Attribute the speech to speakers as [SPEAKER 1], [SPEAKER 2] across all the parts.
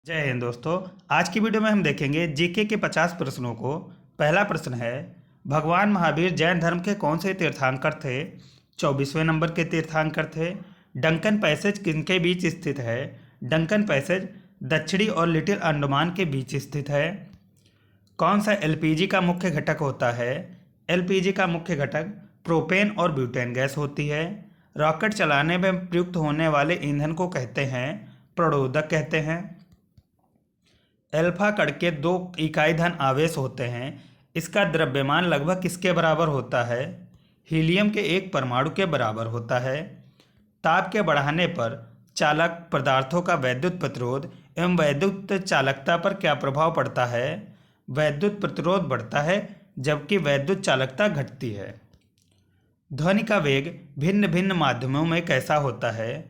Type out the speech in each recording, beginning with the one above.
[SPEAKER 1] जय हिंद दोस्तों। आज की वीडियो में हम देखेंगे जीके के 50 प्रश्नों को। पहला प्रश्न है, भगवान महावीर जैन धर्म के कौन से तीर्थंकर थे? 24वें नंबर के तीर्थंकर थे। डंकन पैसेज किनके बीच स्थित है? डंकन पैसेज दक्षिणी और लिटिल अंडमान के बीच स्थित है। कौन सा एलपीजी का मुख्य घटक होता है? एलपीजी का मुख्य घटक प्रोपेन और ब्यूटेन गैस होती है। रॉकेट चलाने में प्रयुक्त होने वाले ईंधन को कहते हैं प्रणोदक कहते हैं। एल्फा कण के 2 इकाई धन आवेश होते हैं। इसका द्रव्यमान लगभग किसके बराबर होता है? हीलियम के 1 परमाणु के बराबर होता है। ताप के बढ़ाने पर चालक पदार्थों का वैद्युत प्रतिरोध एवं वैद्युत चालकता पर क्या प्रभाव पड़ता है? वैद्युत प्रतिरोध बढ़ता है जबकि वैद्युत चालकता घटती है। ध्वनि का वेग भिन्न भिन्न माध्यमों में कैसा होता है?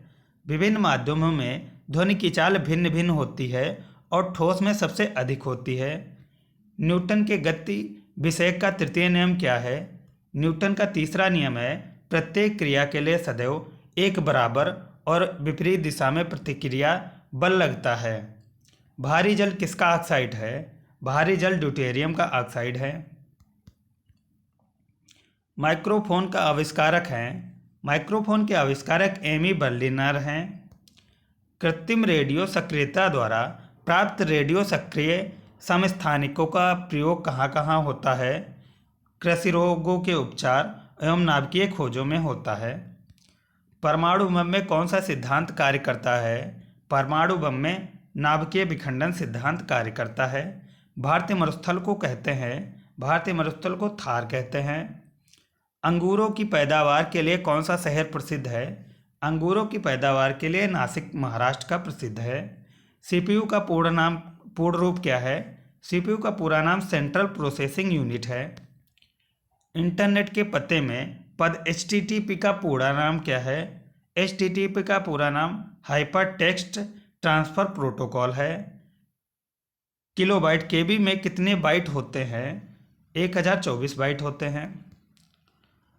[SPEAKER 1] विभिन्न माध्यमों में ध्वनि की चाल भिन्न भिन्न होती है और ठोस में सबसे अधिक होती है। न्यूटन के गति विषयक का तृतीय नियम क्या है? न्यूटन का तीसरा नियम है, प्रत्येक क्रिया के लिए सदैव एक बराबर और विपरीत दिशा में प्रतिक्रिया बल लगता है। भारी जल किसका ऑक्साइड है? भारी जल ड्यूटेरियम का ऑक्साइड है। माइक्रोफोन का आविष्कारक हैं? माइक्रोफोन के आविष्कारक एमी बर्लिनर हैं। कृत्रिम रेडियो सक्रियता द्वारा प्राप्त रेडियो सक्रिय समस्थानिकों का प्रयोग कहाँ कहाँ होता है? कृषि रोगों के उपचार एवं नाभिकीय खोजों में होता है। परमाणु बम में कौन सा सिद्धांत कार्य करता है? परमाणु बम में नाभिकीय विखंडन सिद्धांत कार्य करता है। भारतीय मरुस्थल को कहते हैं? भारतीय मरुस्थल को थार कहते हैं। अंगूरों की पैदावार के लिए कौन सा शहर प्रसिद्ध है? अंगूरों की पैदावार के लिए नासिक महाराष्ट्र का प्रसिद्ध है। सीपीयू का पूर्ण रूप क्या है? सीपीयू का पूरा नाम सेंट्रल प्रोसेसिंग यूनिट है। इंटरनेट के पते में पद HTTP का पूरा नाम क्या है? HTTP का पूरा नाम हाइपर टेक्स्ट ट्रांसफर प्रोटोकॉल है। किलोबाइट केबी में कितने बाइट होते हैं? 1024 बाइट होते हैं।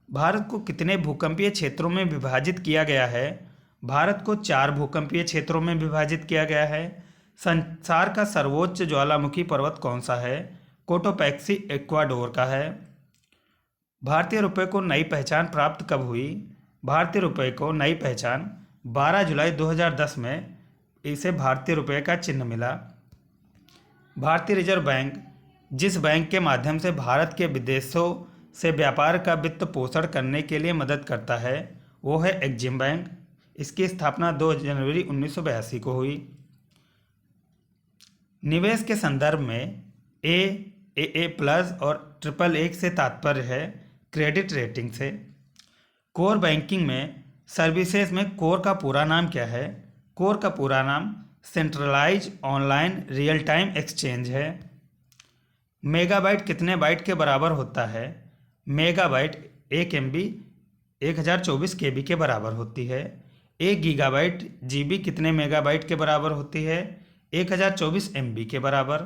[SPEAKER 1] भारत को कितने भूकंपीय क्षेत्रों में विभाजित किया गया है? भारत को 4 भूकंपीय क्षेत्रों में विभाजित किया गया है। संसार का सर्वोच्च ज्वालामुखी पर्वत कौन सा है? कोटोपैक्सी इक्वाडोर का है। भारतीय रुपये को नई पहचान प्राप्त कब हुई? भारतीय रुपये को नई पहचान 12 जुलाई 2010 में इसे भारतीय रुपये का चिन्ह मिला। भारतीय रिजर्व बैंक जिस बैंक के माध्यम से भारत के विदेशों से व्यापार का वित्त पोषण करने के लिए मदद करता है वो है एक्जिम बैंक। इसकी स्थापना 2 जनवरी 1982 को हुई। निवेश के संदर्भ में AA+ और AAA से तात्पर्य है क्रेडिट रेटिंग से। कोर बैंकिंग में सर्विसेज में कोर का पूरा नाम क्या है? कोर का पूरा नाम centralise online real time exchange है। मेगाबाइट कितने बाइट के बराबर होता है? मेगाबाइट 1 MB 1024 KB के बराबर होती है। 1 गीगाबाइट GB कितने मेगाबाइट के बराबर होती है? 1024 MB के बराबर।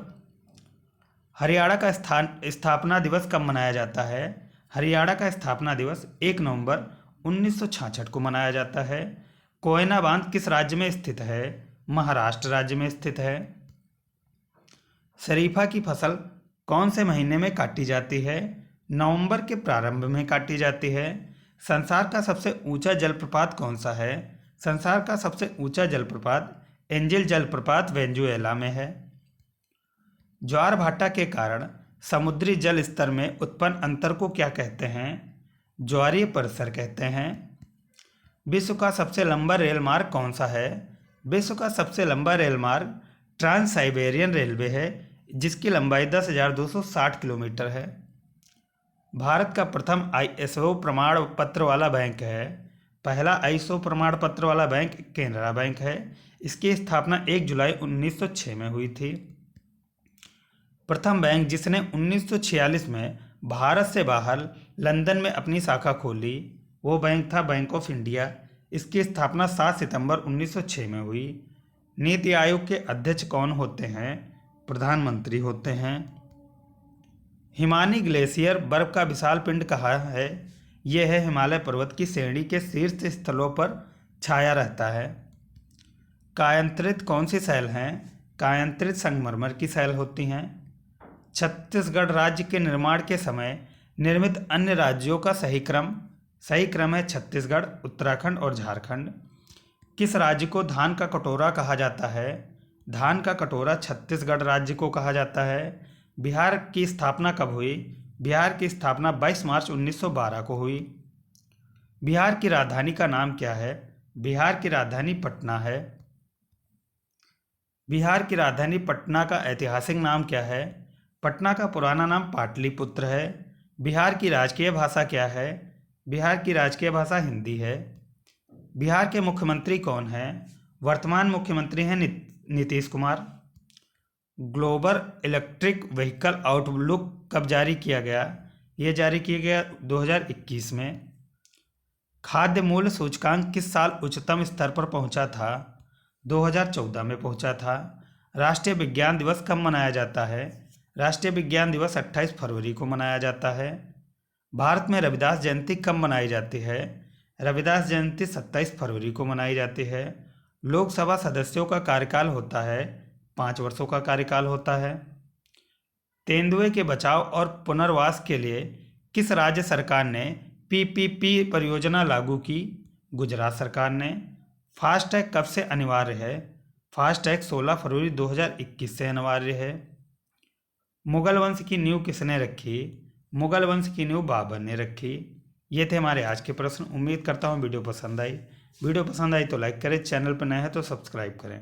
[SPEAKER 1] हरियाणा का स्थापना दिवस कब मनाया जाता है? हरियाणा का स्थापना दिवस 1 नवंबर 1966 को मनाया जाता है। कोयना बांध किस राज्य में स्थित है? महाराष्ट्र राज्य में स्थित है। शरीफा की फसल कौन से महीने में काटी जाती है? नवंबर के प्रारंभ में काटी जाती है। संसार का सबसे ऊंचा जलप्रपात कौन सा है? संसार का सबसे ऊंचा जलप्रपात एंजिल जलप्रपात वेनेजुएला में है। ज्वार भाटा के कारण समुद्री जल स्तर में उत्पन्न अंतर को क्या कहते हैं? ज्वारीय परिसर कहते हैं। विश्व का सबसे लंबा रेल मार्ग कौन सा है? विश्व का सबसे लंबा रेल मार्ग ट्रांस साइबेरियन रेलवे है जिसकी लंबाई 10,260 किलोमीटर है। भारत का प्रथम ISO प्रमाण पत्र वाला बैंक है? पहला ISO प्रमाण पत्र वाला बैंक केनरा बैंक है। इसकी स्थापना 1 जुलाई 1906 में हुई थी। प्रथम बैंक जिसने 1946 में भारत से बाहर लंदन में अपनी शाखा खोली वो बैंक था बैंक ऑफ इंडिया। इसकी स्थापना 7 सितंबर 1906 में हुई। नीति आयोग के अध्यक्ष कौन होते हैं? प्रधानमंत्री होते हैं। हिमानी ग्लेशियर बर्फ का विशाल पिंड कहाँ है? यह है हिमालय पर्वत की श्रेणी के शीर्ष स्थलों पर छाया रहता है। कायांतरित कौन सी सेल हैं? कायांतरित संगमरमर की शैल होती हैं। छत्तीसगढ़ राज्य के निर्माण के समय निर्मित अन्य राज्यों का सही क्रम है छत्तीसगढ़, उत्तराखंड और झारखंड। किस राज्य को धान का कटोरा कहा जाता है? धान का कटोरा छत्तीसगढ़ राज्य को कहा जाता है। बिहार की स्थापना कब हुई? बिहार की स्थापना 22 मार्च 1912 को हुई। बिहार की राजधानी का नाम क्या है? बिहार की राजधानी पटना है। बिहार की राजधानी पटना का ऐतिहासिक नाम क्या है? पटना का पुराना नाम पाटलिपुत्र है। बिहार की राजकीय भाषा क्या है? बिहार की राजकीय भाषा हिंदी है। बिहार के मुख्यमंत्री कौन हैं? वर्तमान मुख्यमंत्री हैं Nitish Kumar. Global electric vehicle outlook कब जारी किया गया? ये जारी किया गया 2021 में। खाद्य मूल्य सूचकांक किस साल उच्चतम स्तर पर पहुंचा था? 2014 में पहुंचा था। राष्ट्रीय विज्ञान दिवस कब मनाया जाता है? राष्ट्रीय विज्ञान दिवस 28 फरवरी को मनाया जाता है। भारत में रविदास जयंती कब मनाई जाती है? रविदास जयंती 27 फरवरी को मनाई जाती है। लोकसभा सदस्यों का कार्यकाल होता है 5 वर्षों का कार्यकाल होता है। तेंदुए के बचाव और पुनर्वास के लिए किस राज्य सरकार ने पीपीपी परियोजना लागू की? गुजरात सरकार ने। फास्टैग कब से अनिवार्य है? फास्टैग 16 फरवरी 2021 से अनिवार्य है। मुगल वंश की नींव किसने रखी? मुगल वंश की नींव बाबर ने रखी। ये थे हमारे आज के प्रश्न। उम्मीद करता हूँ वीडियो पसंद आई तो लाइक करें, चैनल पर नए हैं तो सब्सक्राइब करें।